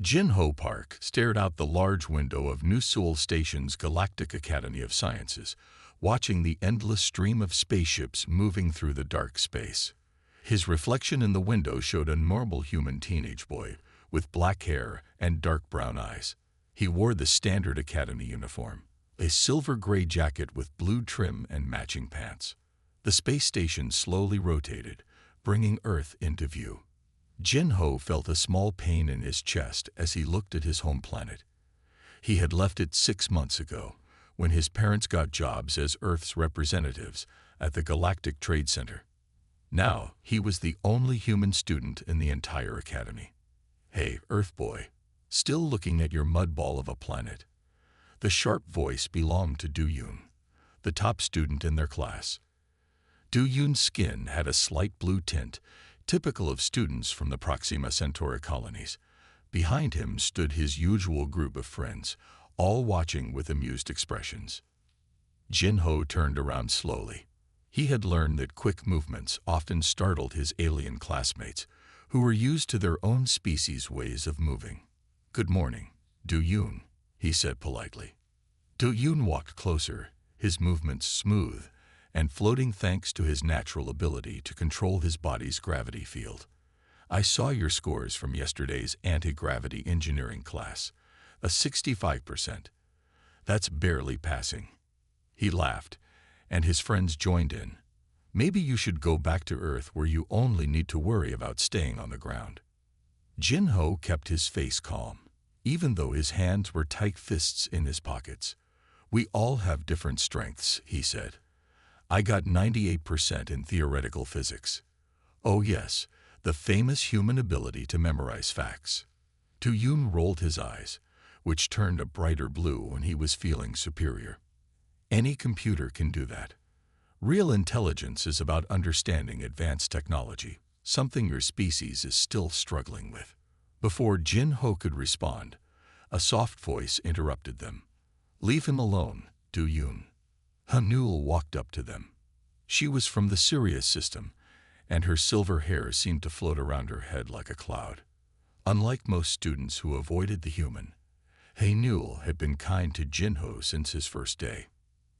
Jinho Park stared out the large window of New Seoul Station's Galactic Academy of Sciences, watching the endless stream of spaceships moving through the dark space. His reflection in the window showed a normal human teenage boy with black hair and dark brown eyes. He wore the standard Academy uniform, a silver-gray jacket with blue trim and matching pants. The space station slowly rotated, bringing Earth into view. Jinho felt a small pain in his chest as he looked at his home planet. He had left it 6 months ago, when his parents got jobs as Earth's representatives at the Galactic Trade Center. Now, he was the only human student in the entire academy. "Hey, Earth boy, still looking at your mud ball of a planet." The sharp voice belonged to Do-yoon, the top student in their class. Do-yoon's skin had a slight blue tint, typical of students from the Proxima Centauri colonies. Behind him stood his usual group of friends, all watching with amused expressions. Jinho turned around slowly. He had learned that quick movements often startled his alien classmates, who were used to their own species' ways of moving. "Good morning, Do-yoon," he said politely. Do-yoon walked closer, his movements smooth and floating thanks to his natural ability to control his body's gravity field. "I saw your scores from yesterday's anti-gravity engineering class, a 65%. That's barely passing." He laughed, and his friends joined in. "Maybe you should go back to Earth where you only need to worry about staying on the ground." Jinho kept his face calm, even though his hands were tight fists in his pockets. "We all have different strengths," he said. "I got 98% in theoretical physics. Oh yes, the famous human ability to memorize facts." Do-yoon rolled his eyes, which turned a brighter blue when he was feeling superior. "Any computer can do that. Real intelligence is about understanding advanced technology, something your species is still struggling with." Before Jinho could respond, a soft voice interrupted them. "Leave him alone, Do-yoon." Hanul walked up to them. She was from the Sirius system, and her silver hair seemed to float around her head like a cloud. Unlike most students who avoided the human, Hanul had been kind to Jinho since his first day.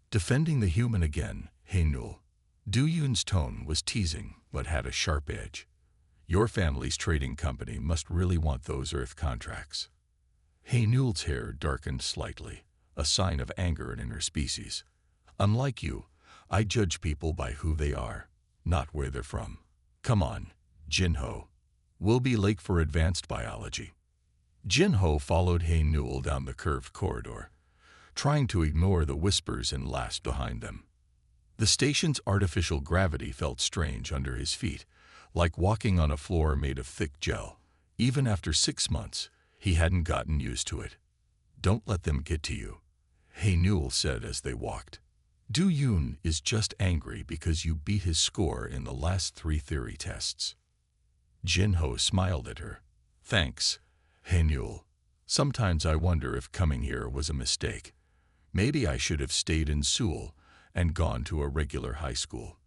"Defending the human again, Hanul." Do-yoon's tone was teasing but had a sharp edge. "Your family's trading company must really want those Earth contracts." Hanul's hair darkened slightly, a sign of anger in her species. "Unlike you, I judge people by who they are, not where they're from. Come on, Jinho. We'll be late for advanced biology." Jinho followed Hanul down the curved corridor, trying to ignore the whispers and laughs behind them. The station's artificial gravity felt strange under his feet, like walking on a floor made of thick gel. Even after 6 months, he hadn't gotten used to it. "Don't let them get to you," Hanul said as they walked. "Do-yoon is just angry because you beat his score in the last 3 theory tests." Jinho smiled at her. "Thanks, Hanul. Sometimes I wonder if coming here was a mistake. Maybe I should have stayed in Seoul and gone to a regular high school."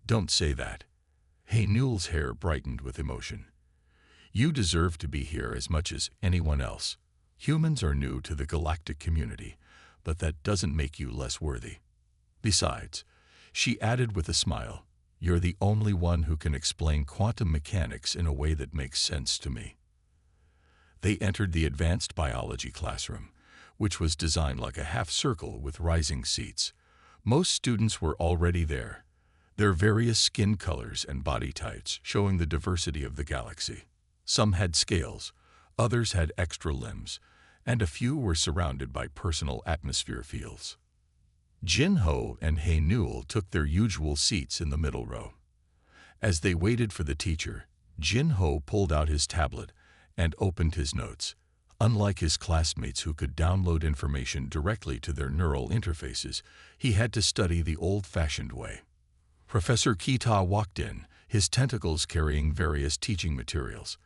"Don't say that." Hanul's hair brightened with emotion. "You deserve to be here as much as anyone else. Humans are new to the galactic community, but that doesn't make you less worthy. Besides," she added with a smile, "you're the only one who can explain quantum mechanics in a way that makes sense to me." They entered the advanced biology classroom, which was designed like a half circle with rising seats. Most students were already there, their various skin colors and body types showing the diversity of the galaxy. Some had scales, others had extra limbs, and a few were surrounded by personal atmosphere fields. Jinho and Hanul took their usual seats in the middle row. As they waited for the teacher, Jinho pulled out his tablet and opened his notes. Unlike his classmates who could download information directly to their neural interfaces, he had to study the old-fashioned way. Professor Kita walked in, his tentacles carrying various teaching materials.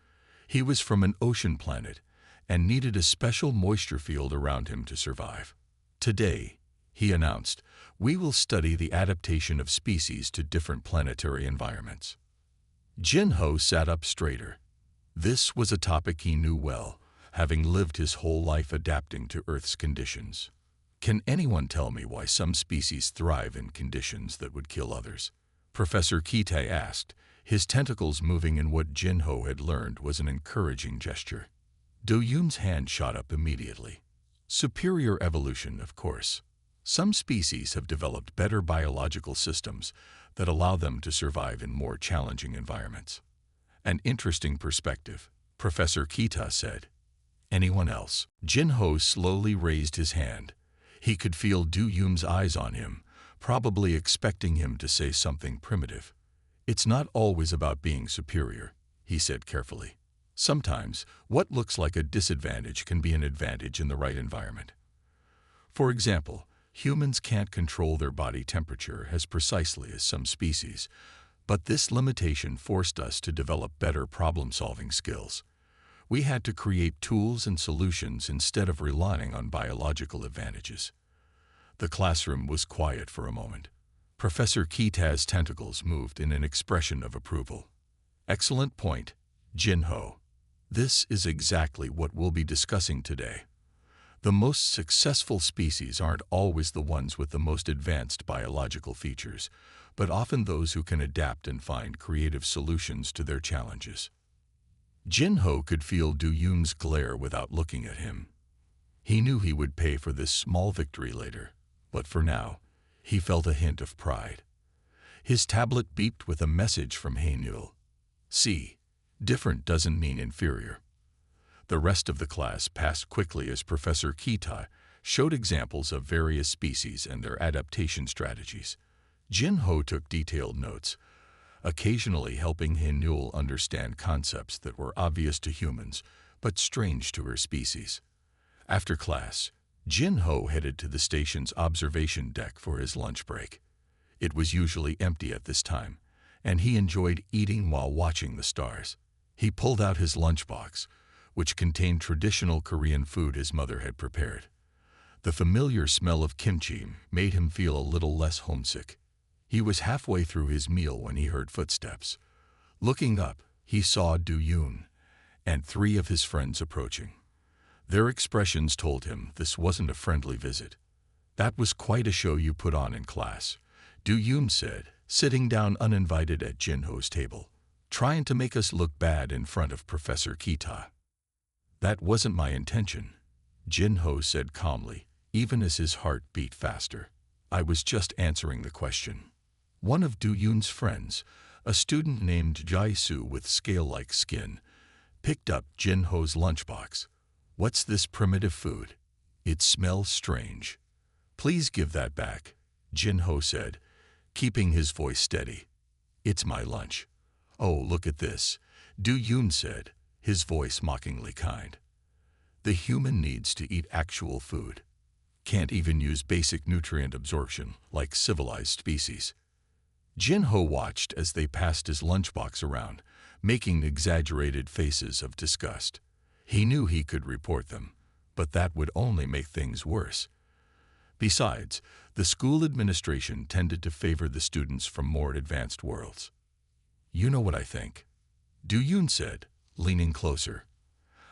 He was from an ocean planet and needed a special moisture field around him to survive. "Today," he announced, "we will study the adaptation of species to different planetary environments." Jinho sat up straighter. This was a topic he knew well, having lived his whole life adapting to Earth's conditions. Can anyone tell me why some species thrive in conditions that would kill others? Professor Kita asked, his tentacles moving in what Jinho had learned was an encouraging gesture. Do Yoon's hand shot up immediately. Superior evolution, of course. Some species have developed better biological systems that allow them to survive in more challenging environments. An interesting perspective, Professor Kita said. Anyone else? Jinho slowly raised his hand. He could feel Du Yun's eyes on him, probably expecting him to say something primitive. It's not always about being superior, he said carefully. Sometimes, what looks like a disadvantage can be an advantage in the right environment. For example, humans can't control their body temperature as precisely as some species, but this limitation forced us to develop better problem-solving skills. We had to create tools and solutions instead of relying on biological advantages. The classroom was quiet for a moment. Professor Kita's tentacles moved in an expression of approval. Excellent point, Jinho. This is exactly what we'll be discussing today. The most successful species aren't always the ones with the most advanced biological features, but often those who can adapt and find creative solutions to their challenges. Jinho could feel Du Yun's glare without looking at him. He knew he would pay for this small victory later, but for now, he felt a hint of pride. His tablet beeped with a message from Haenul. See, different doesn't mean inferior. The rest of the class passed quickly as Professor Kita showed examples of various species and their adaptation strategies. Jinho took detailed notes, occasionally helping Haenul understand concepts that were obvious to humans but strange to her species. After class, Jinho headed to the station's observation deck for his lunch break. It was usually empty at this time, and he enjoyed eating while watching the stars. He pulled out his lunchbox, which contained traditional Korean food his mother had prepared. The familiar smell of kimchi made him feel a little less homesick. He was halfway through his meal when he heard footsteps. Looking up, he saw Du Yun and 3 of his friends approaching. Their expressions told him this wasn't a friendly visit. That was quite a show you put on in class, Du Yun said, sitting down uninvited at Jinho's table. Trying to make us look bad in front of Professor Kita. That wasn't my intention, Jinho said calmly, even as his heart beat faster. I was just answering the question. One of Du Yun's friends, a student named Jaisu with scale-like skin, picked up Jinho's lunchbox. What's this primitive food? It smells strange. Please give that back, Jinho said, keeping his voice steady. It's my lunch. Oh, look at this, Du Yun said, his voice mockingly kind. The human needs to eat actual food. Can't even use basic nutrient absorption like civilized species. Jinho watched as they passed his lunchbox around, making exaggerated faces of disgust. He knew he could report them, but that would only make things worse. Besides, the school administration tended to favor the students from more advanced worlds. You know what I think, Du Yun said, leaning closer.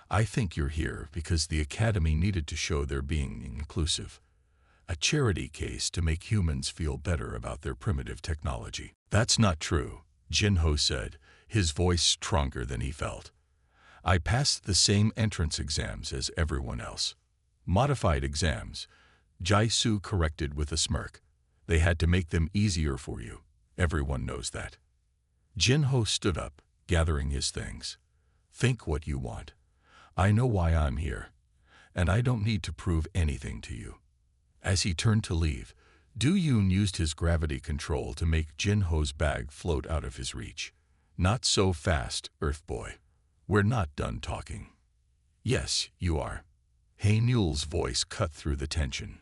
I think you're here because the academy needed to show they're being inclusive. A charity case to make humans feel better about their primitive technology. That's not true, Jinho said, his voice stronger than he felt. I passed the same entrance exams as everyone else. Modified exams, Jaisu corrected with a smirk. They had to make them easier for you. Everyone knows that. Jinho stood up, gathering his things. Think what you want. I know why I'm here, and I don't need to prove anything to you. As he turned to leave, Du Yun used his gravity control to make Jinho's bag float out of his reach. Not so fast, Earth Boy. We're not done talking. Yes, you are. Haenul's voice cut through the tension.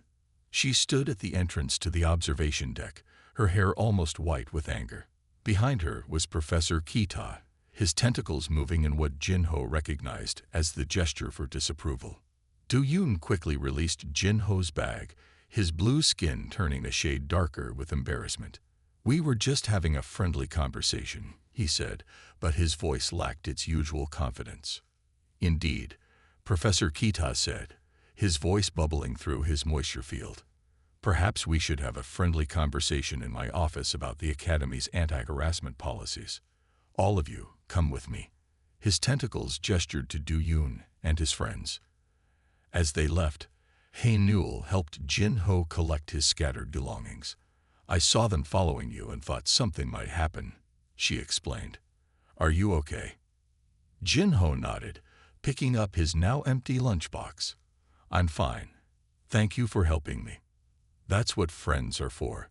She stood at the entrance to the observation deck, her hair almost white with anger. Behind her was Professor Kita, his tentacles moving in what Jinho recognized as the gesture for disapproval. Du Yun quickly released Jinho's bag, his blue skin turning a shade darker with embarrassment. We were just having a friendly conversation, he said, but his voice lacked its usual confidence. Indeed, Professor Kita said, his voice bubbling through his moisture field. Perhaps we should have a friendly conversation in my office about the Academy's anti-harassment policies. All of you, come with me. His tentacles gestured to Du Yun and his friends. As they left, He Newell helped Jin Ho collect his scattered belongings. I saw them following you and thought something might happen, she explained. Are you okay? Jin Ho nodded, picking up his now empty lunchbox. I'm fine. Thank you for helping me. That's what friends are for.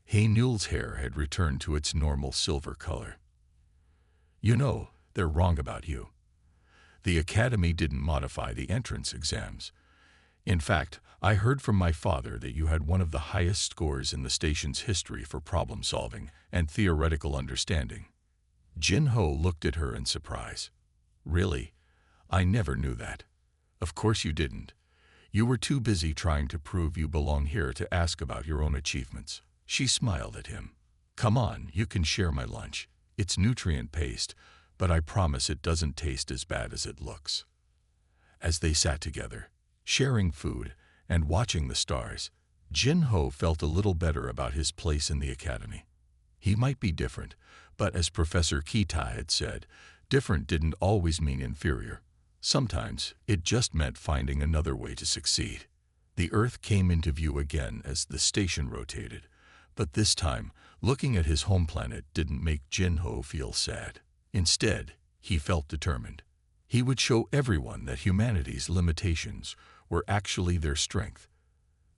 He Newell's hair had returned to its normal silver color. You know, they're wrong about you. The Academy didn't modify the entrance exams. In fact, I heard from my father that you had one of the highest scores in the station's history for problem solving and theoretical understanding. Jin Ho looked at her in surprise. Really? I never knew that. Of course you didn't. You were too busy trying to prove you belong here to ask about your own achievements. She smiled at him. Come on, you can share my lunch. It's nutrient-paced, but I promise it doesn't taste as bad as it looks. As they sat together, sharing food and watching the stars, Jin Ho felt a little better about his place in the Academy. He might be different, but as Professor Kita had said, different didn't always mean inferior. Sometimes it just meant finding another way to succeed. The Earth came into view again as the station rotated, but this time, looking at his home planet didn't make Jin Ho feel sad. Instead, he felt determined. He would show everyone that humanity's limitations were actually their strength.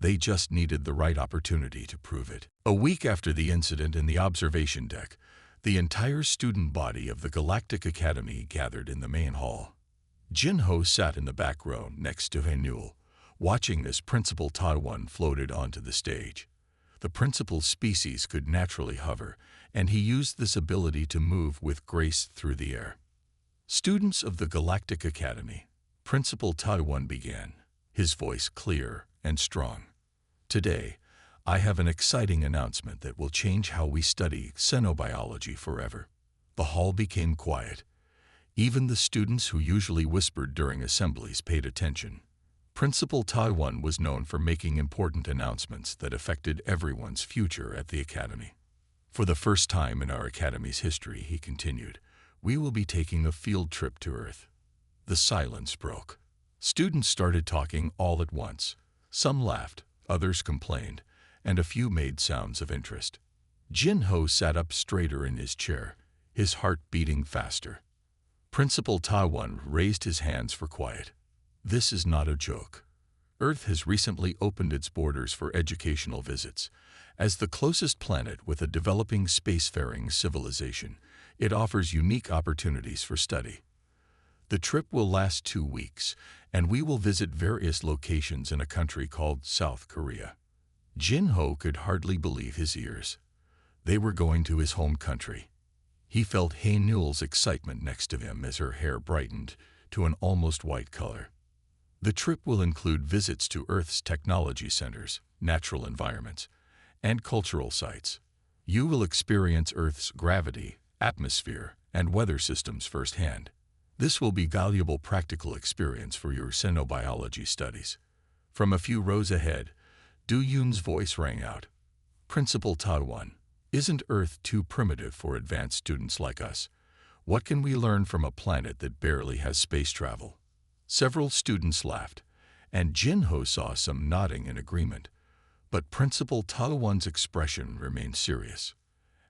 They just needed the right opportunity to prove it. A week after the incident in the observation deck, the entire student body of the Galactic Academy gathered in the main hall. Jin Ho sat in the back row next to He Newell, watching as Principal Taiwan floated onto the stage. The principal's species could naturally hover, and he used this ability to move with grace through the air. Students of the Galactic Academy, Principal Taiwan began, his voice clear and strong. Today, I have an exciting announcement that will change how we study xenobiology forever. The hall became quiet. Even the students who usually whispered during assemblies paid attention. Principal Taiwan was known for making important announcements that affected everyone's future at the Academy. For the first time in our Academy's history, he continued, we will be taking a field trip to Earth. The silence broke. Students started talking all at once. Some laughed, others complained, and a few made sounds of interest. Jin Ho sat up straighter in his chair, his heart beating faster. Principal Taiwan raised his hands for quiet. This is not a joke. Earth has recently opened its borders for educational visits. As the closest planet with a developing spacefaring civilization, it offers unique opportunities for study. The trip will last 2 weeks, and we will visit various locations in a country called South Korea. Jin Ho could hardly believe his ears. They were going to his home country. He felt He Newell's excitement next to him as her hair brightened to an almost white color. The trip will include visits to Earth's technology centers, natural environments, and cultural sites. You will experience Earth's gravity, atmosphere, and weather systems firsthand. This will be valuable practical experience for your xenobiology studies. From a few rows ahead, Du Yun's voice rang out. Principal Taiwan, isn't Earth too primitive for advanced students like us? What can we learn from a planet that barely has space travel? Several students laughed, and Jin Ho saw some nodding in agreement. But Principal Taiwan's expression remained serious.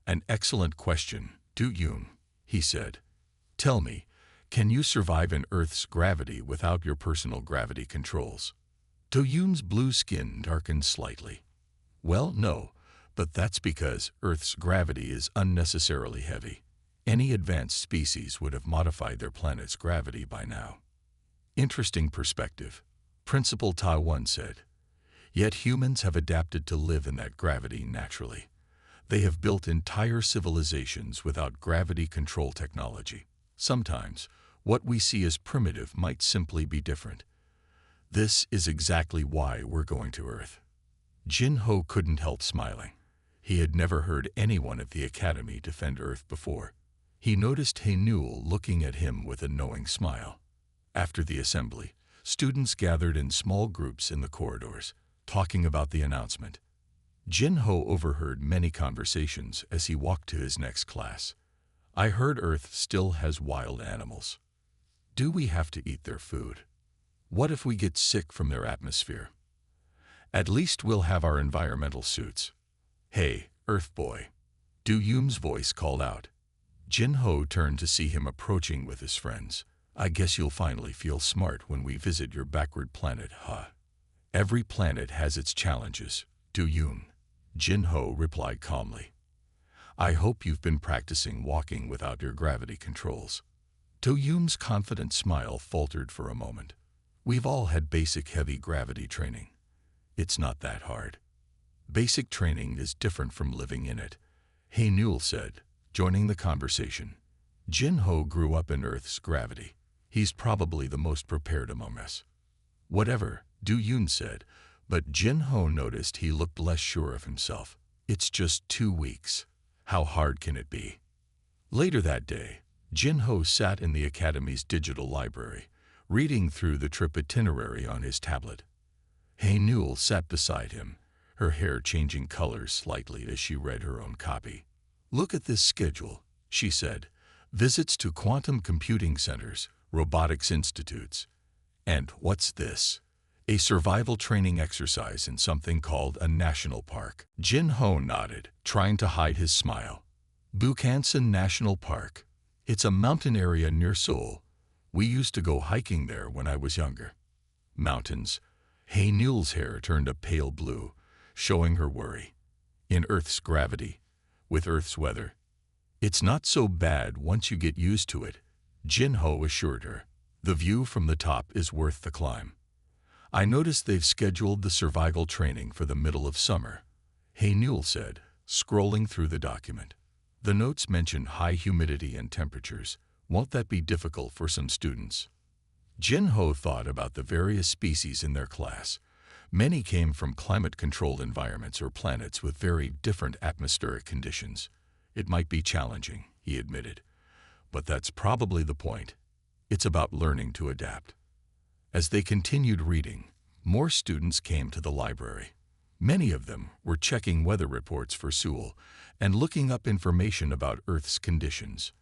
An excellent question, Du Yun, he said. Tell me, can you survive in Earth's gravity without your personal gravity controls? Du Yun's blue skin darkened slightly. Well, no, but that's because Earth's gravity is unnecessarily heavy. Any advanced species would have modified their planet's gravity by now. Interesting perspective, Principal Taiwan said. Yet humans have adapted to live in that gravity naturally. They have built entire civilizations without gravity control technology. Sometimes, what we see as primitive might simply be different. This is exactly why we're going to Earth. Jin Ho couldn't help smiling. He had never heard anyone at the Academy defend Earth before. He noticed He Newell looking at him with a knowing smile. After the assembly, Students gathered in small groups in the corridors, talking about the announcement. Jin-ho overheard many conversations as he walked to his next class. I heard Earth still has wild animals. Do we have to eat their food? What if we get sick from their atmosphere? At least we'll have our environmental suits. Hey, Earth boy. Do Yoon's voice called out. Jin-ho turned to see him approaching with his friends. I guess you'll finally feel smart when we visit your backward planet, huh? Every planet has its challenges, Do Yoon. Jin-ho replied calmly. I hope you've been practicing walking without your gravity controls. Do Yoon's confident smile faltered for a moment. We've all had basic heavy gravity training. It's not that hard. Basic training is different from living in it, Hae-Newell said, joining the conversation. Jin-ho grew up in Earth's gravity. He's probably the most prepared among us. Whatever, Do Yoon said, but Jin-ho noticed he looked less sure of himself. It's just 2 weeks. How hard can it be? Later that day, Jin-ho sat in the Academy's digital library, reading through the trip itinerary on his tablet. Hae-Newell sat beside him, her hair changing colors slightly as she read her own copy. Look at this schedule, she said. Visits to quantum computing centers, robotics institutes. And what's this? A survival training exercise in something called a national park. Jin-ho nodded, trying to hide his smile. Bukhansan National Park. It's a mountain area near Seoul. We used to go hiking there when I was younger. Mountains. Hae-Newell's hair turned a pale blue, showing her worry. In Earth's gravity, with Earth's weather. It's not so bad once you get used to it, Jin-ho assured her. The view from the top is worth the climb. I noticed they've scheduled the survival training for the middle of summer, Hae-Newell said, scrolling through the document. The notes mention high humidity and temperatures. Won't that be difficult for some students? Jin-ho thought about the various species in their class. Many came from climate-controlled environments or planets with very different atmospheric conditions. It might be challenging, he admitted. But that's probably the point. It's about learning to adapt. As they continued reading, more students came to the library. Many of them were checking weather reports for Seoul and looking up information about Earth's conditions.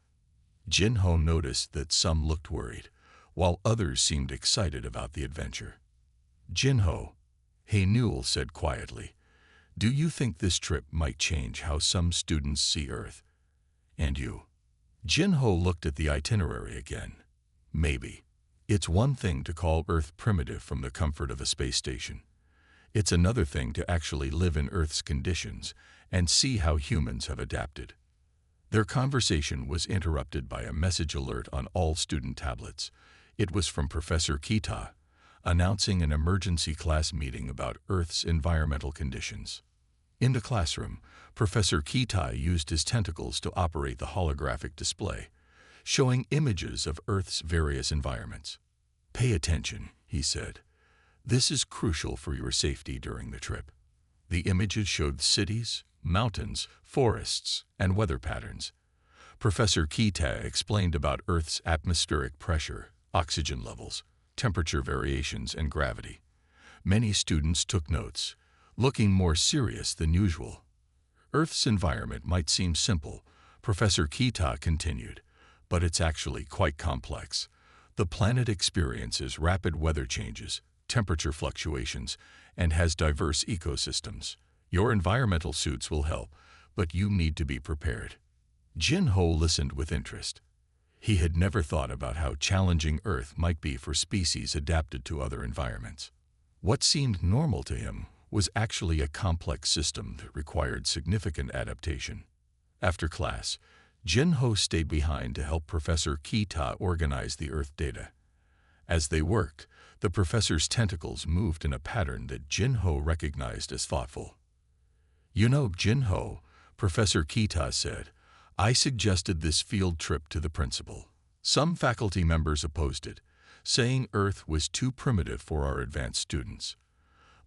Jin-ho noticed that some looked worried, while others seemed excited about the adventure. Jin-ho, Hae-Newell said quietly, do you think this trip might change how some students see Earth? And you? Jin-ho looked at the itinerary again. Maybe. It's one thing to call Earth primitive from the comfort of a space station. It's another thing to actually live in Earth's conditions and see how humans have adapted. Their conversation was interrupted by a message alert on all student tablets. It was from Professor Kita, announcing an emergency class meeting about Earth's environmental conditions. In the classroom, Professor Kita used his tentacles to operate the holographic display, showing images of Earth's various environments. Pay attention, he said. This is crucial for your safety during the trip. The images showed cities, mountains, forests, and weather patterns. Professor Kita explained about Earth's atmospheric pressure, oxygen levels, temperature variations, and gravity. Many students took notes, looking more serious than usual. Earth's environment might seem simple, Professor Kita continued, but it's actually quite complex. The planet experiences rapid weather changes, temperature fluctuations, and has diverse ecosystems. Your environmental suits will help, but you need to be prepared. Jin-ho listened with interest. He had never thought about how challenging Earth might be for species adapted to other environments. What seemed normal to him was actually a complex system that required significant adaptation. After class, Jin-ho stayed behind to help Professor Kita organize the Earth data. As they worked, the professor's tentacles moved in a pattern that Jin-ho recognized as thoughtful. You know, Jin-ho, Professor Kita said, I suggested this field trip to the principal. Some faculty members opposed it, saying Earth was too primitive for our advanced students.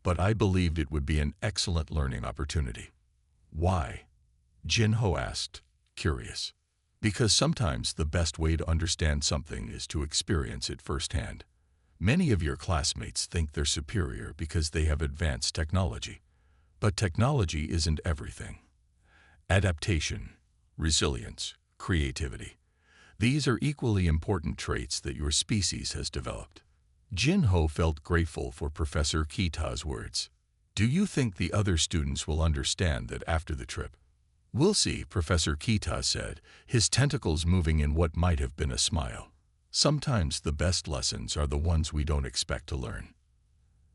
But I believed it would be an excellent learning opportunity. Why? Jin-ho asked, curious. Because sometimes the best way to understand something is to experience it firsthand. Many of your classmates think they're superior because they have advanced technology. But technology isn't everything. Adaptation, resilience, creativity. These are equally important traits that your species has developed. Jin-Ho felt grateful for Professor Kita's words. Do you think the other students will understand that after the trip? We'll see, Professor Kita said, his tentacles moving in what might have been a smile. Sometimes the best lessons are the ones we don't expect to learn.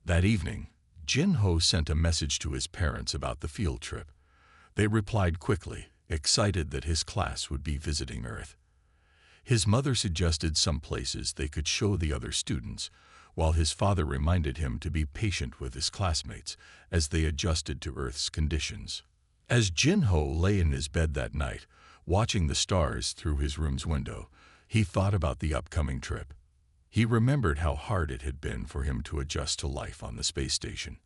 That evening, Jin-Ho sent a message to his parents about the field trip. They replied quickly, excited that his class would be visiting Earth. His mother suggested some places they could show the other students, while his father reminded him to be patient with his classmates as they adjusted to Earth's conditions. As Jin-Ho lay in his bed that night, watching the stars through his room's window, he thought about the upcoming trip. He remembered how hard it had been for him to adjust to life on the space station.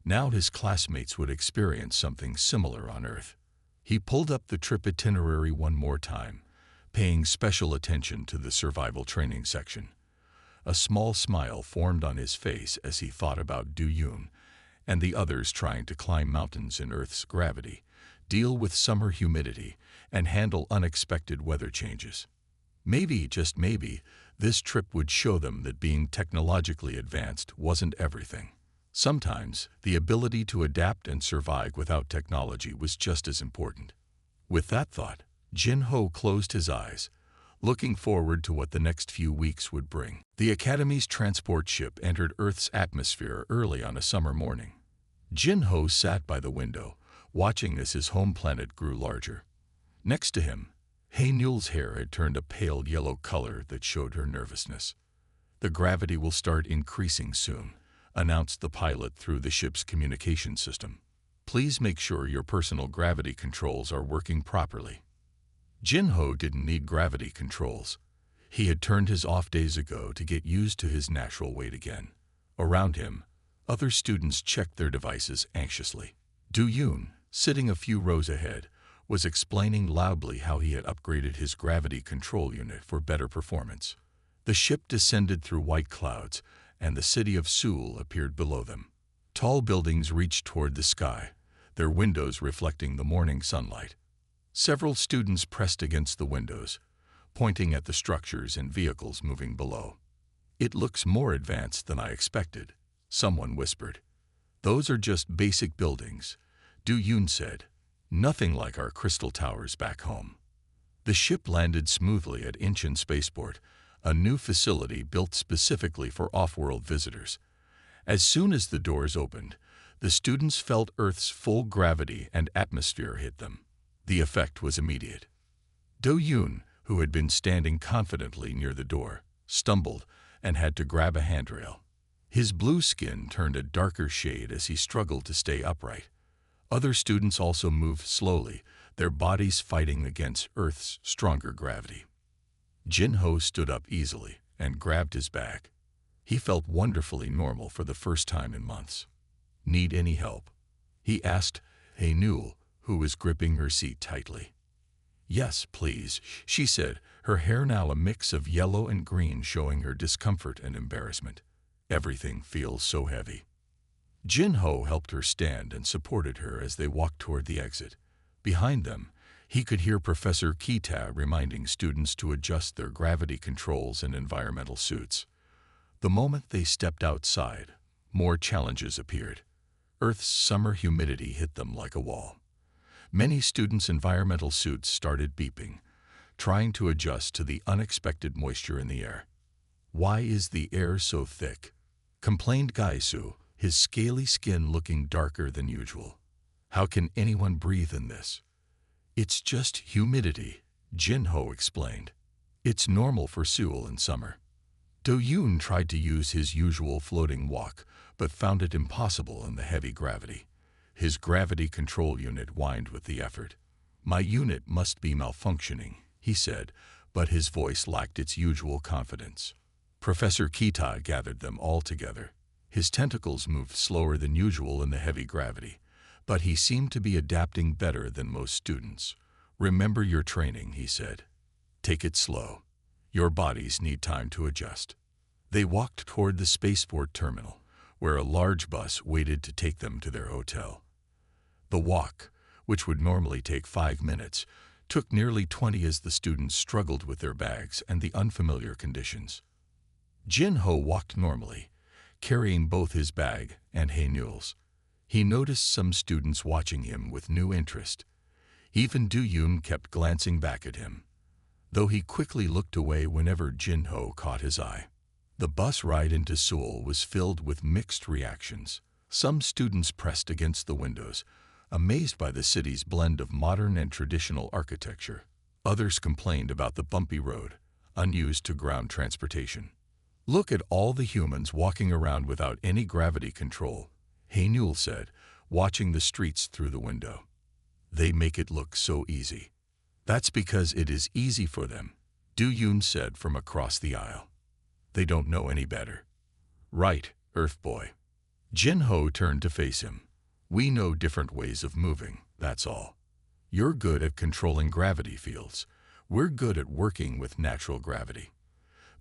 Now his classmates would experience something similar on Earth. He pulled up the trip itinerary one more time, paying special attention to the survival training section. A small smile formed on his face as he thought about Do-yoon and the others trying to climb mountains in Earth's gravity, deal with summer humidity, and handle unexpected weather changes. Maybe, just maybe, this trip would show them that being technologically advanced wasn't everything. Sometimes, the ability to adapt and survive without technology was just as important. With that thought, Jin-Ho closed his eyes, looking forward to what the next few weeks would bring. The Academy's transport ship entered Earth's atmosphere early on a summer morning. Jin-Ho sat by the window, watching as his home planet grew larger. Next to him, Hae-Nul's hair had turned a pale yellow color that showed her nervousness. The gravity will start increasing soon, announced the pilot through the ship's communication system. Please make sure your personal gravity controls are working properly. Jin-Ho didn't need gravity controls. He had turned his off days ago to get used to his natural weight again. Around him, other students checked their devices anxiously. Do-yoon, sitting a few rows ahead, was explaining loudly how he had upgraded his gravity control unit for better performance. The ship descended through white clouds, and the city of Seoul appeared below them. Tall buildings reached toward the sky, their windows reflecting the morning sunlight. Several students pressed against the windows, pointing at the structures and vehicles moving below. It looks more advanced than I expected, someone whispered. Those are just basic buildings, Do-yoon said. Nothing like our crystal towers back home. The ship landed smoothly at Incheon Spaceport, a new facility built specifically for off-world visitors. As soon as the doors opened, the students felt Earth's full gravity and atmosphere hit them. The effect was immediate. Do-yoon, who had been standing confidently near the door, stumbled and had to grab a handrail. His blue skin turned a darker shade as he struggled to stay upright. Other students also moved slowly, their bodies fighting against Earth's stronger gravity. Jin-Ho stood up easily and grabbed his bag. He felt wonderfully normal for the first time in months. Need any help? He asked Hae-Nul, who was gripping her seat tightly. Yes, please, she said, her hair now a mix of yellow and green showing her discomfort and embarrassment. Everything feels so heavy. Jin-Ho helped her stand and supported her as they walked toward the exit. Behind them, he could hear Professor Kita reminding students to adjust their gravity controls and environmental suits. The moment they stepped outside, more challenges appeared. Earth's summer humidity hit them like a wall. Many students' environmental suits started beeping, trying to adjust to the unexpected moisture in the air. Why is the air so thick? Complained Gaesu, his scaly skin looking darker than usual. How can anyone breathe in this? It's just humidity, Jin-Ho explained. It's normal for Seoul in summer. Do-yoon tried to use his usual floating walk, but found it impossible in the heavy gravity. His gravity control unit whined with the effort. My unit must be malfunctioning, he said, but his voice lacked its usual confidence. Professor Kita gathered them all together. His tentacles moved slower than usual in the heavy gravity, but he seemed to be adapting better than most students. Remember your training, he said. Take it slow. Your bodies need time to adjust. They walked toward the spaceport terminal, where a large bus waited to take them to their hotel. The walk, which would normally take 5 minutes, took nearly 20 as the students struggled with their bags and the unfamiliar conditions. Jin-ho walked normally, carrying both his bag and Hae-Newell's. He noticed some students watching him with new interest. Even Do-yoon kept glancing back at him, though he quickly looked away whenever Jin-ho caught his eye. The bus ride into Seoul was filled with mixed reactions. Some students pressed against the windows, amazed by the city's blend of modern and traditional architecture. Others complained about the bumpy road, unused to ground transportation. "Look at all the humans walking around without any gravity control," Hae-Newell said, watching the streets through the window. "They make it look so easy." "That's because it is easy for them," Do-yoon said from across the aisle. "They don't know any better." "Right, Earth Boy." Jin-ho turned to face him. "We know different ways of moving, that's all. You're good at controlling gravity fields. We're good at working with natural gravity."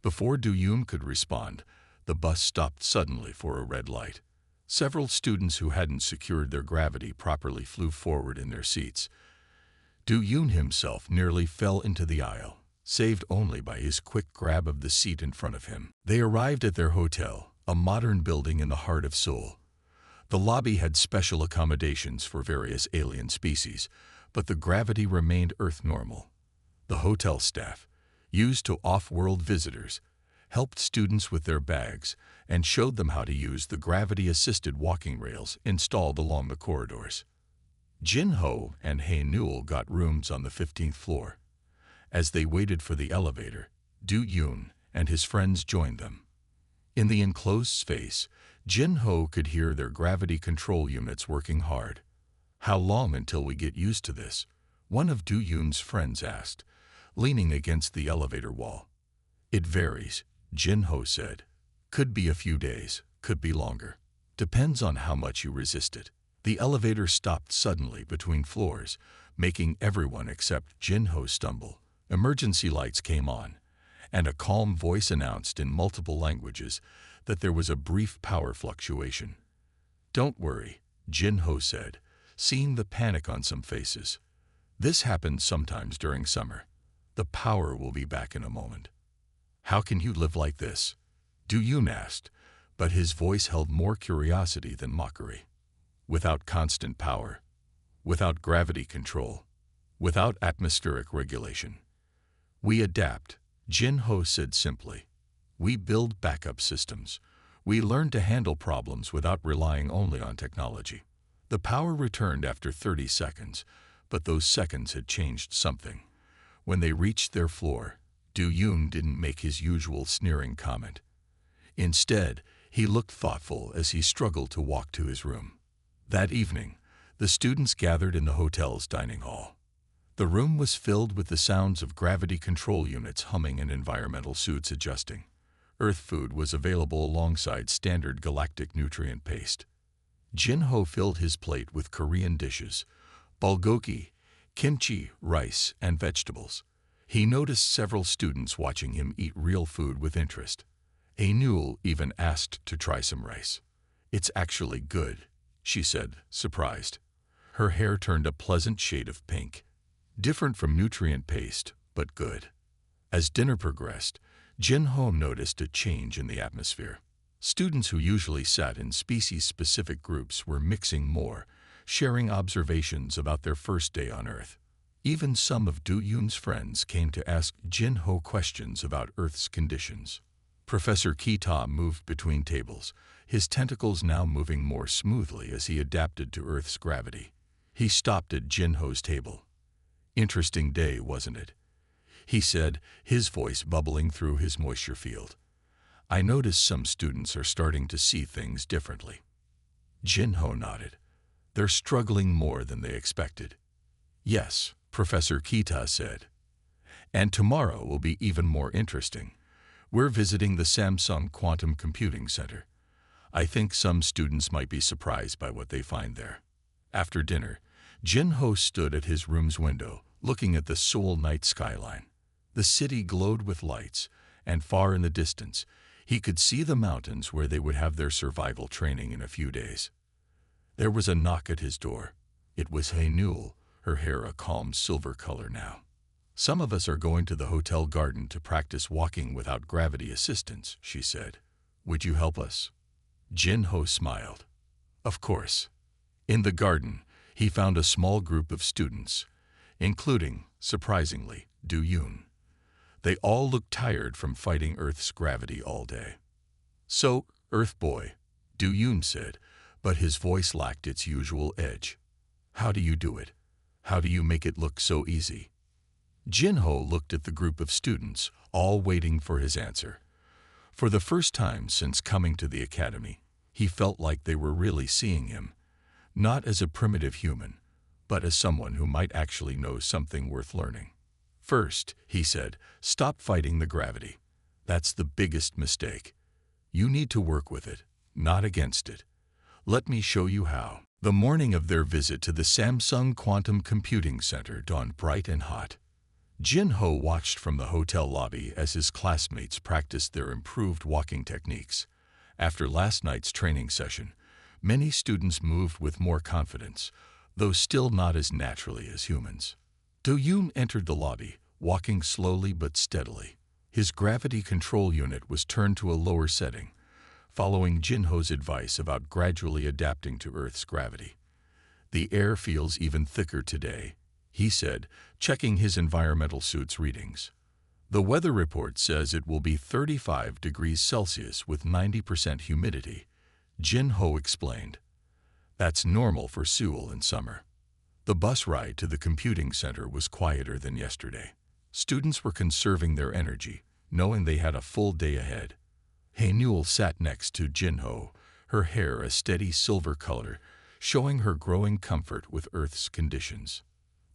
Before Do-yoon could respond, the bus stopped suddenly for a red light. Several students who hadn't secured their gravity properly flew forward in their seats. Do-yoon himself nearly fell into the aisle, saved only by his quick grab of the seat in front of him. They arrived at their hotel, a modern building in the heart of Seoul. The lobby had special accommodations for various alien species, but the gravity remained Earth normal. The hotel staff, used to off-world visitors, helped students with their bags and showed them how to use the gravity-assisted walking rails installed along the corridors. Jin-ho and Hae-Newell got rooms on the 15th floor. As they waited for the elevator, Do-yoon and his friends joined them. In the enclosed space, Jin-ho could hear their gravity control units working hard. "How long until we get used to this?" one of Do-yoon's friends asked, leaning against the elevator wall. "It varies," Jin-ho said. "Could be a few days, could be longer. Depends on how much you resist it." The elevator stopped suddenly between floors, making everyone except Jin-ho stumble. Emergency lights came on, and a calm voice announced in multiple languages that there was a brief power fluctuation. "Don't worry," Jin-ho said, seeing the panic on some faces. "This happens sometimes during summer. The power will be back in a moment." "How can you live like this?" Do-yoon asked, but his voice held more curiosity than mockery. "Without constant power, without gravity control, without atmospheric regulation. We adapt," Jin-ho said simply. "We build backup systems. We learn to handle problems without relying only on technology." The power returned after 30 seconds, but those seconds had changed something. When they reached their floor, Do-yoon didn't make his usual sneering comment. Instead, he looked thoughtful as he struggled to walk to his room. That evening, the students gathered in the hotel's dining hall. The room was filled with the sounds of gravity control units humming and environmental suits adjusting. Earth food was available alongside standard galactic nutrient paste. Jin-ho filled his plate with Korean dishes, bulgogi, kimchi, rice, and vegetables. He noticed several students watching him eat real food with interest. Hae-Newell even asked to try some rice. "It's actually good," she said, surprised. Her hair turned a pleasant shade of pink. Different from nutrient paste, but good. As dinner progressed, Jin-ho noticed a change in the atmosphere. Students who usually sat in species-specific groups were mixing more, sharing observations about their first day on Earth. Even some of Do-yoon's friends came to ask Jin-ho questions about Earth's conditions. Professor Kita moved between tables, his tentacles now moving more smoothly as he adapted to Earth's gravity. He stopped at Jin-ho's table. "Interesting day, wasn't it?" he said, his voice bubbling through his moisture field. "I noticed some students are starting to see things differently." Jin-ho nodded. "They're struggling more than they expected." "Yes," Professor Kita said. "And tomorrow will be even more interesting. We're visiting the Samsung Quantum Computing Center. I think some students might be surprised by what they find there." After dinner, Jin-ho stood at his room's window, looking at the Seoul night skyline. The city glowed with lights, and far in the distance, He could see the mountains where they would have their survival training in a few days. There was a knock at his door. It was Hay Newell, her hair a calm silver color now. "Some of us are going to the hotel garden to practice walking without gravity assistance," she said. "Would you help us?" Jin-ho smiled. Of course. In the garden, he found a small group of students, including, surprisingly, Do-yoon. They all looked tired from fighting Earth's gravity all day. "So, Earth boy," Do-yoon said, but his voice lacked its usual edge. "How do you do it? How do you make it look so easy?" Jin-ho looked at the group of students, all waiting for his answer. For the first time since coming to the academy, he felt like they were really seeing him, not as a primitive human, but as someone who might actually know something worth learning. "First," he said, "stop fighting the gravity. That's the biggest mistake. You need to work with it, not against it. Let me show you how." The morning of their visit to the Samsung Quantum Computing Center dawned bright and hot. Jin-ho watched from the hotel lobby as his classmates practiced their improved walking techniques. After last night's training session, many students moved with more confidence, though still not as naturally as humans. Do-yoon entered the lobby, walking slowly but steadily. His gravity control unit was turned to a lower setting, following Jin-ho's advice about gradually adapting to Earth's gravity. "The air feels even thicker today," he said, checking his environmental suit's readings. "The weather report says it will be 35 degrees Celsius with 90% humidity," Jin-ho explained. "That's normal for Seoul in summer." The bus ride to the computing center was quieter than yesterday. Students were conserving their energy, knowing they had a full day ahead. Hay Newell sat next to Jin-ho, her hair a steady silver color, showing her growing comfort with Earth's conditions.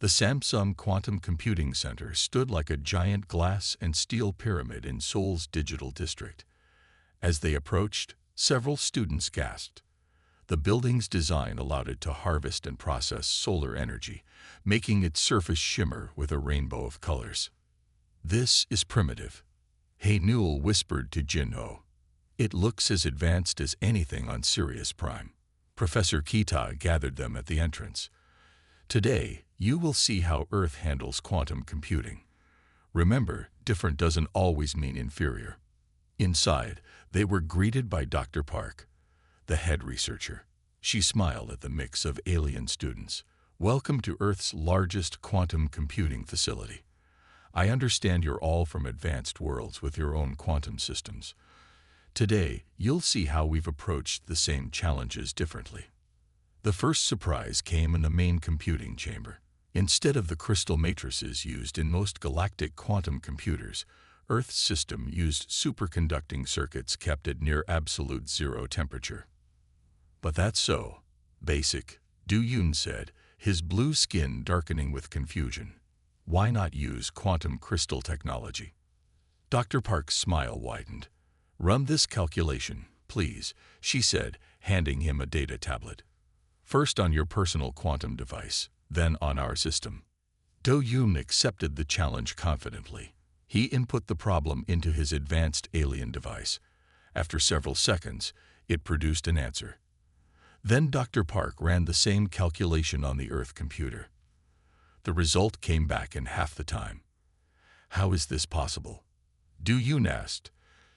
The Samsung Quantum Computing Center stood like a giant glass and steel pyramid in Seoul's digital district. As they approached, several students gasped. The building's design allowed it to harvest and process solar energy, making its surface shimmer with a rainbow of colors. "This is primitive," Hay Newell whispered to Jin-ho. "It looks as advanced as anything on Sirius Prime." Professor Kita gathered them at the entrance. "Today, you will see how Earth handles quantum computing. Remember, different doesn't always mean inferior." Inside, they were greeted by Dr. Park, the head researcher. She smiled at the mix of alien students. "Welcome to Earth's largest quantum computing facility. I understand you're all from advanced worlds with your own quantum systems. Today, you'll see how we've approached the same challenges differently." The first surprise came in the main computing chamber. Instead of the crystal matrices used in most galactic quantum computers, Earth's system used superconducting circuits kept at near absolute zero temperature. "But that's so basic," Do-yoon said, his blue skin darkening with confusion. "Why not use quantum crystal technology?" Dr. Park's smile widened. "Run this calculation, please," she said, handing him a data tablet. "First on your personal quantum device, then on our system." Do-yoon accepted the challenge confidently. He input the problem into his advanced alien device. After several seconds, it produced an answer. Then Dr. Park ran the same calculation on the Earth computer. The result came back in half the time. "How is this possible?" Do-yoon asked,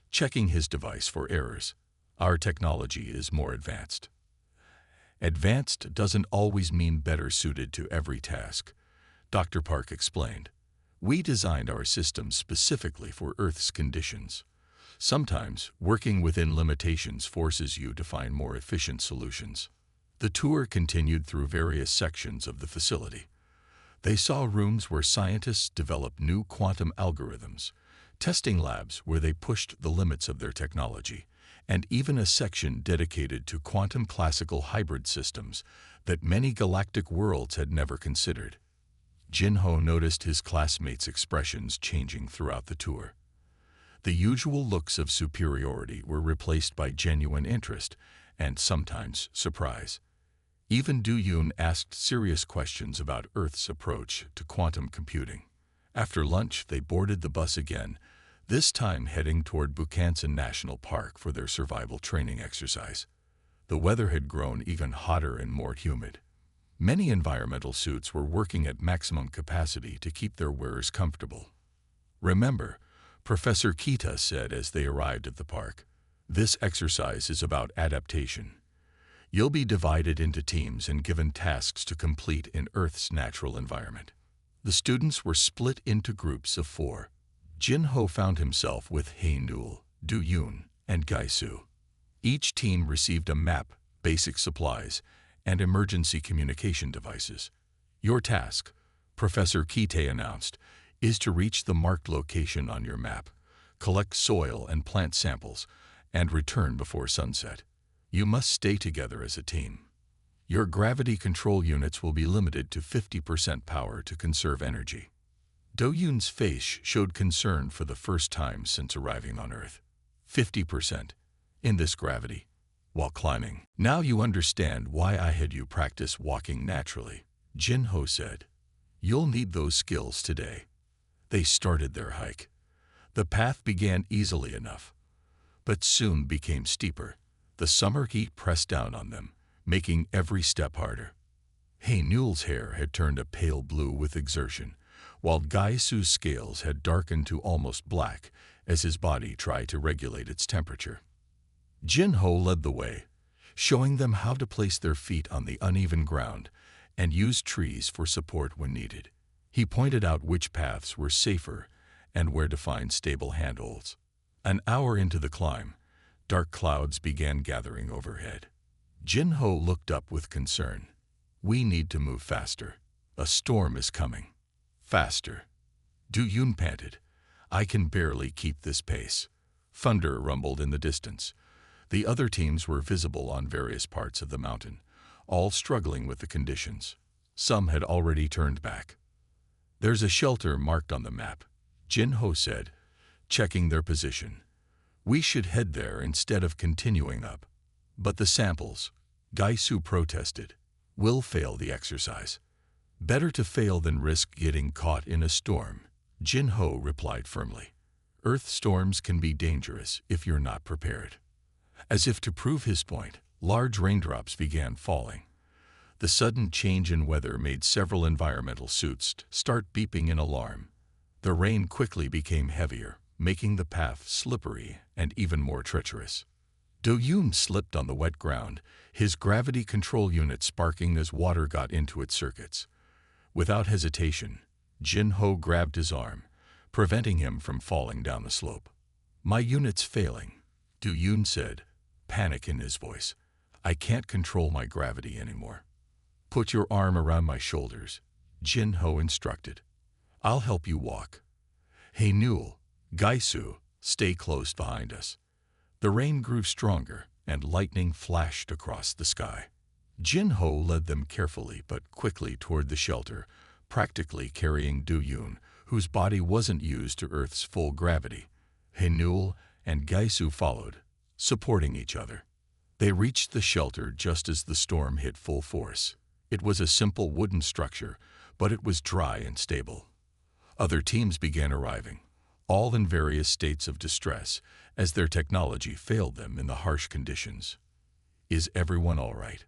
checking his device for errors. "Our technology is more advanced." "Advanced doesn't always mean better suited to every task," Dr. Park explained. "We designed our system specifically for Earth's conditions. Sometimes, working within limitations forces you to find more efficient solutions." The tour continued through various sections of the facility. They saw rooms where scientists developed new quantum algorithms, testing labs where they pushed the limits of their technology, and even a section dedicated to quantum classical hybrid systems that many galactic worlds had never considered. Jin-ho noticed his classmates' expressions changing throughout the tour. The usual looks of superiority were replaced by genuine interest and sometimes surprise. Even Do-yoon asked serious questions about Earth's approach to quantum computing. After lunch, they boarded the bus again, this time heading toward Bukansan National Park for their survival training exercise. The weather had grown even hotter and more humid. Many environmental suits were working at maximum capacity to keep their wearers comfortable. "Remember," Professor Kita said as they arrived at the park, "this exercise is about adaptation. You'll be divided into teams and given tasks to complete in Earth's natural environment." The students were split into groups of 4. Jin-Ho found himself with Hae-Nul, Do-Yoon, and Gai-Su. Each team received a map, basic supplies, and emergency communication devices. "Your task," Professor Kite announced, "is to reach the marked location on your map, collect soil and plant samples, and return before sunset. You must stay together as a team. Your gravity control units will be limited to 50% power to conserve energy." Do-Yoon's face showed concern for the first time since arriving on Earth. 50%? In this gravity? While climbing? "Now you understand why I had you practice walking naturally," Jin-Ho said. "You'll need those skills today." They started their hike. The path began easily enough, but soon became steeper. The summer heat pressed down on them, making every step harder. Hae-Nul's hair had turned a pale blue with exertion, while Gai-Su's scales had darkened to almost black as his body tried to regulate its temperature. Jin-Ho led the way, showing them how to place their feet on the uneven ground and use trees for support when needed. He pointed out which paths were safer and where to find stable handholds. An hour into the climb, dark clouds began gathering overhead. Jin-Ho looked up with concern. "We need to move faster. A storm is coming." "Faster?" Do-Yoon panted. "I can barely keep this pace." Thunder rumbled in the distance. The other teams were visible on various parts of the mountain, all struggling with the conditions. Some had already turned back. "There's a shelter marked on the map," Jin-Ho said, checking their position. "We should head there instead of continuing up." "But the samples," Gai-Su protested, "will fail the exercise." "Better to fail than risk getting caught in a storm," Jin-Ho replied firmly. "Earth storms can be dangerous if you're not prepared." As if to prove his point, large raindrops began falling. The sudden change in weather made several environmental suits start beeping in alarm. The rain quickly became heavier, making the path slippery and even more treacherous. Do-Yoon slipped on the wet ground, his gravity control unit sparking as water got into its circuits. Without hesitation, Jin-Ho grabbed his arm, preventing him from falling down the slope. "My unit's failing," Do-Yoon said, panic in his voice. "I can't control my gravity anymore." "Put your arm around my shoulders," Jin-Ho instructed. "I'll help you walk." "Hae-Nul, Gai-Su, stay close behind us." The rain grew stronger, and lightning flashed across the sky. Jin-Ho led them carefully but quickly toward the shelter, practically carrying Do-Yoon, whose body wasn't used to Earth's full gravity. Hae-Nul and Gai-Su followed, supporting each other. They reached the shelter just as the storm hit full force. It was a simple wooden structure, but it was dry and stable. Other teams began arriving, all in various states of distress, as their technology failed them in the harsh conditions. "Is everyone all right?"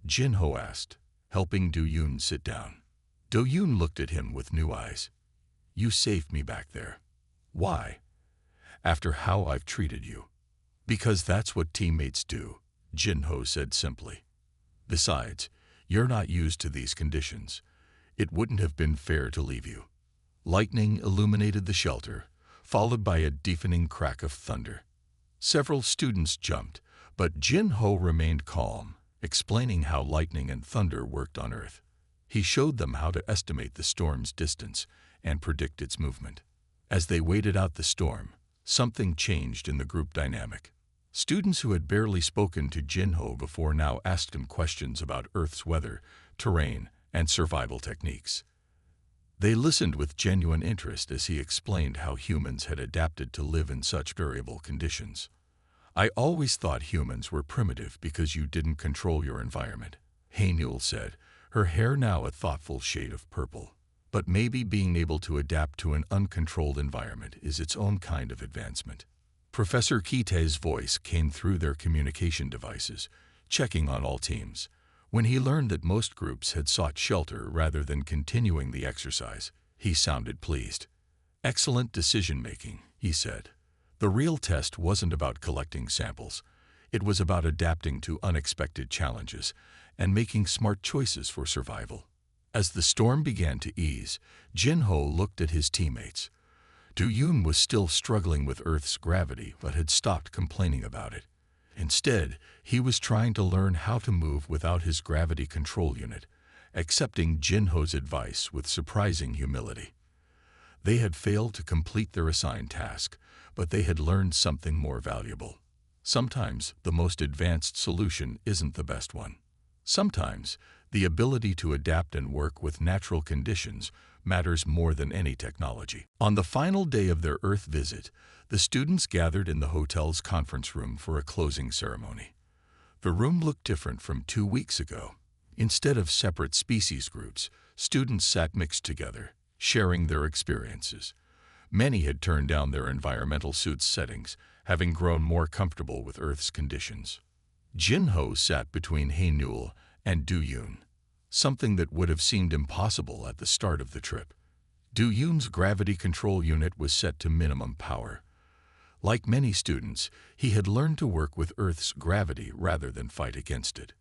Jin-Ho asked, helping Do-Yoon sit down. Do-Yoon looked at him with new eyes. "You saved me back there." "Why?" "After how I've treated you." "Because that's what teammates do," Jin-Ho said simply. "Besides, you're not used to these conditions. It wouldn't have been fair to leave you." Lightning illuminated the shelter, followed by a deafening crack of thunder. Several students jumped, but Jin-Ho remained calm, explaining how lightning and thunder worked on Earth. He showed them how to estimate the storm's distance and predict its movement. As they waited out the storm, something changed in the group dynamic. Students who had barely spoken to Jin-Ho before now asked him questions about Earth's weather, terrain, and survival techniques. They listened with genuine interest as he explained how humans had adapted to live in such variable conditions. "I always thought humans were primitive because you didn't control your environment," Hae-Nul said, her hair now a thoughtful shade of purple. But maybe being able to adapt to an uncontrolled environment is its own kind of advancement. Professor Kite's voice came through their communication devices, checking on all teams. When he learned that most groups had sought shelter rather than continuing the exercise, he sounded pleased. "Excellent decision-making," he said. "The real test wasn't about collecting samples. It was about adapting to unexpected challenges and making smart choices for survival." As the storm began to ease, Jin-Ho looked at his teammates. Do-yoon was still struggling with Earth's gravity but had stopped complaining about it. Instead, he was trying to learn how to move without his gravity control unit, accepting Jin-Ho's advice with surprising humility. They had failed to complete their assigned task, but they had learned something more valuable. Sometimes the most advanced solution isn't the best one. Sometimes the ability to adapt and work with natural conditions matters more than any technology. On the final day of their Earth visit, the students gathered in the hotel's conference room for a closing ceremony. The room looked different from 2 weeks ago. Instead of separate species groups, students sat mixed together, sharing their experiences. Many had turned down their environmental suits settings, having grown more comfortable with Earth's conditions. Jin-Ho sat between Hae-Nul and Do-yoon, something that would have seemed impossible at the start of the trip. Do-yoon's gravity control unit was set to minimum power. Like many students, he had learned to work with Earth's gravity rather than fight against it.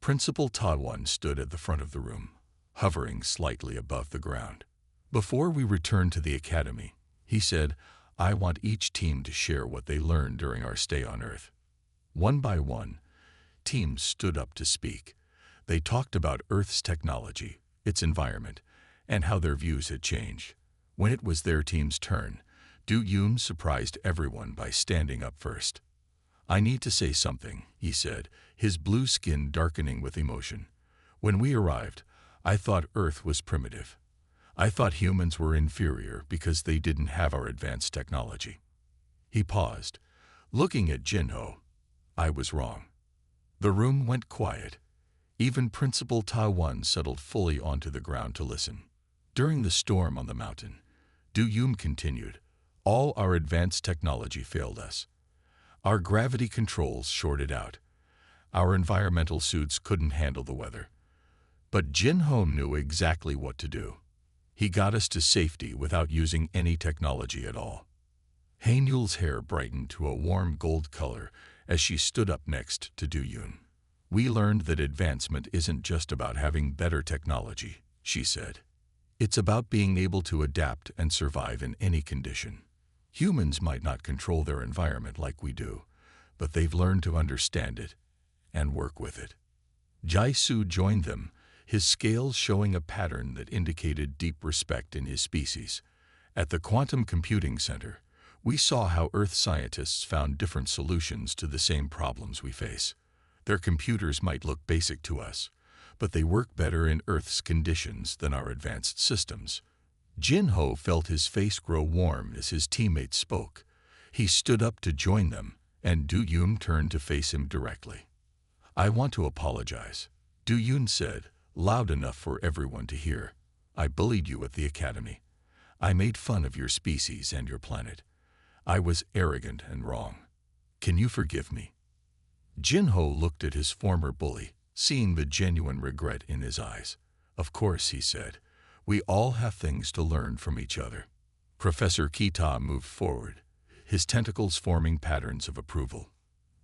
Principal Ta-won stood at the front of the room, hovering slightly above the ground. "Before we return to the academy," he said, "I want each team to share what they learned during our stay on Earth." One by one, teams stood up to speak. They talked about Earth's technology, its environment, and how their views had changed. When it was their team's turn, Do-yoon surprised everyone by standing up first. "I need to say something," he said, his blue skin darkening with emotion. "When we arrived, I thought Earth was primitive. I thought humans were inferior because they didn't have our advanced technology." He paused, looking at Jin-Ho. "I was wrong." The room went quiet. Even Principal Ta-won settled fully onto the ground to listen. "During the storm on the mountain," Do-yoon continued, "all our advanced technology failed us. Our gravity controls shorted out. Our environmental suits couldn't handle the weather. But Jin-Ho knew exactly what to do. He got us to safety without using any technology at all." Hae-Nul's hair brightened to a warm gold color as she stood up next to Do-yoon. "We learned that advancement isn't just about having better technology," she said. "It's about being able to adapt and survive in any condition. Humans might not control their environment like we do, but they've learned to understand it and work with it." Jae-soo joined them, his scales showing a pattern that indicated deep respect in his species. "At the Quantum Computing Center, we saw how Earth scientists found different solutions to the same problems we face. Their computers might look basic to us, but they work better in Earth's conditions than our advanced systems." Jin-Ho felt his face grow warm as his teammates spoke. He stood up to join them, and Do-yoon turned to face him directly. "I want to apologize," Do-yoon said, loud enough for everyone to hear. "I bullied you at the academy. I made fun of your species and your planet. I was arrogant and wrong. Can you forgive me?" Jin-Ho looked at his former bully, seeing the genuine regret in his eyes. "Of course," he said. "We all have things to learn from each other." Professor Kita moved forward, his tentacles forming patterns of approval.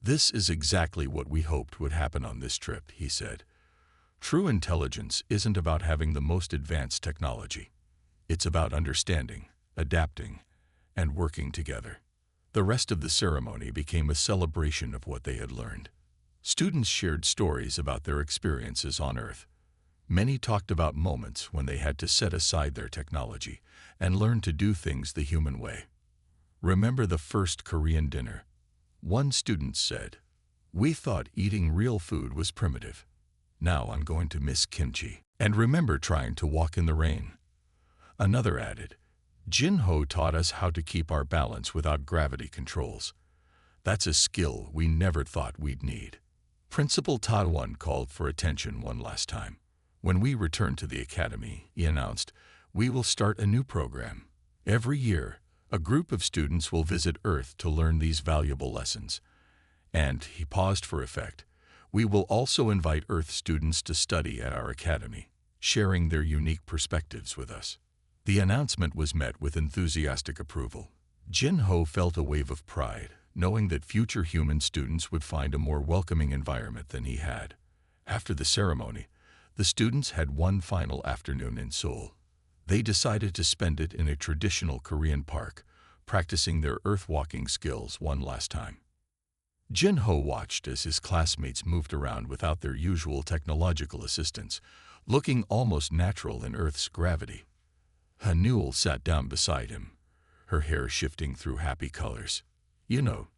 "This is exactly what we hoped would happen on this trip," he said. "True intelligence isn't about having the most advanced technology. It's about understanding, adapting, and working together." The rest of the ceremony became a celebration of what they had learned. Students shared stories about their experiences on Earth. Many talked about moments when they had to set aside their technology and learn to do things the human way. "Remember the first Korean dinner?" One student said. "We thought eating real food was primitive. Now I'm going to miss kimchi. And remember trying to walk in the rain." Another added, "Jin-Ho taught us how to keep our balance without gravity controls. That's a skill we never thought we'd need." Principal Ta-won called for attention one last time. "When we return to the academy," he announced, We will start a new program. Every year, a group of students will visit Earth to learn these valuable lessons. And, he paused for effect, we will also invite Earth students to study at our academy, sharing their unique perspectives with us. The announcement was met with enthusiastic approval. Jin-Ho felt a wave of pride, knowing that future human students would find a more welcoming environment than he had. After the ceremony, the students had one final afternoon in Seoul. They decided to spend it in a traditional Korean park, practicing their earth-walking skills one last time. Jin-Ho watched as his classmates moved around without their usual technological assistance, looking almost natural in Earth's gravity. Hanul sat down beside him, her hair shifting through happy colors. "You know,"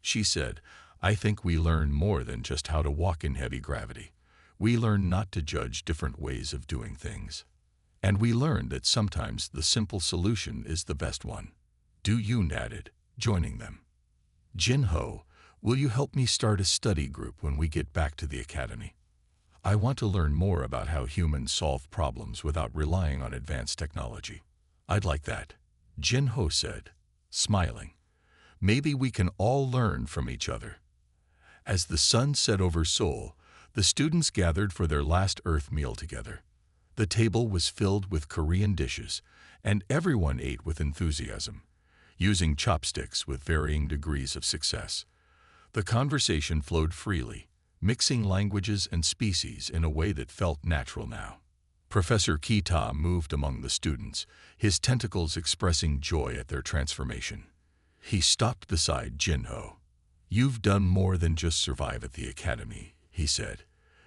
she said, "I think we learn more than just how to walk in heavy gravity. We learn not to judge different ways of doing things. And we learn that sometimes the simple solution is the best one." Do-yoon added, joining them. "Jin-Ho, will you help me start a study group when we get back to the academy? I want to learn more about how humans solve problems without relying on advanced technology." "I'd like that," Jin-Ho said, smiling. "Maybe we can all learn from each other." As the sun set over Seoul, the students gathered for their last Earth meal together. The table was filled with Korean dishes, and everyone ate with enthusiasm, using chopsticks with varying degrees of success. The conversation flowed freely, mixing languages and species in a way that felt natural now. Professor Kita moved among the students, his tentacles expressing joy at their transformation. He stopped beside Jin-Ho. "You've done more than just survive at the academy," he said.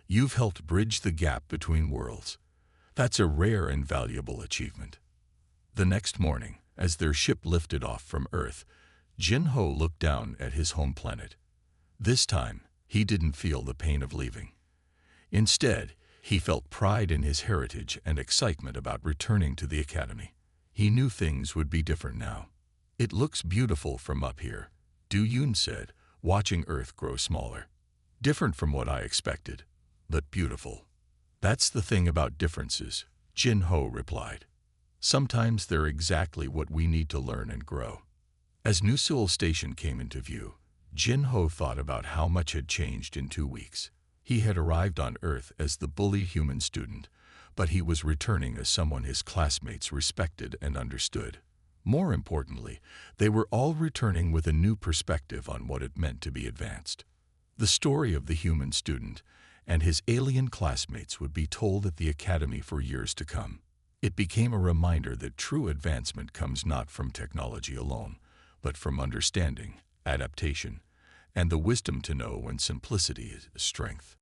"You've helped bridge the gap between worlds. That's a rare and valuable achievement." The next morning, as their ship lifted off from Earth, Jin-Ho looked down at his home planet. This time, he didn't feel the pain of leaving. Instead, he felt pride in his heritage and excitement about returning to the academy. He knew things would be different now. "It looks beautiful from up here," Do-yoon said, watching Earth grow smaller. "Different from what I expected, but beautiful." "That's the thing about differences," Jin-Ho replied. "Sometimes they're exactly what we need to learn and grow." As New Seoul Station came into view, Jin-Ho thought about how much had changed in 2 weeks. He had arrived on Earth as the bully human student, but he was returning as someone his classmates respected and understood. More importantly, they were all returning with a new perspective on what it meant to be advanced. The story of the human student and his alien classmates would be told at the academy for years to come. It became a reminder that true advancement comes not from technology alone, but from understanding, adaptation, and the wisdom to know when simplicity is strength.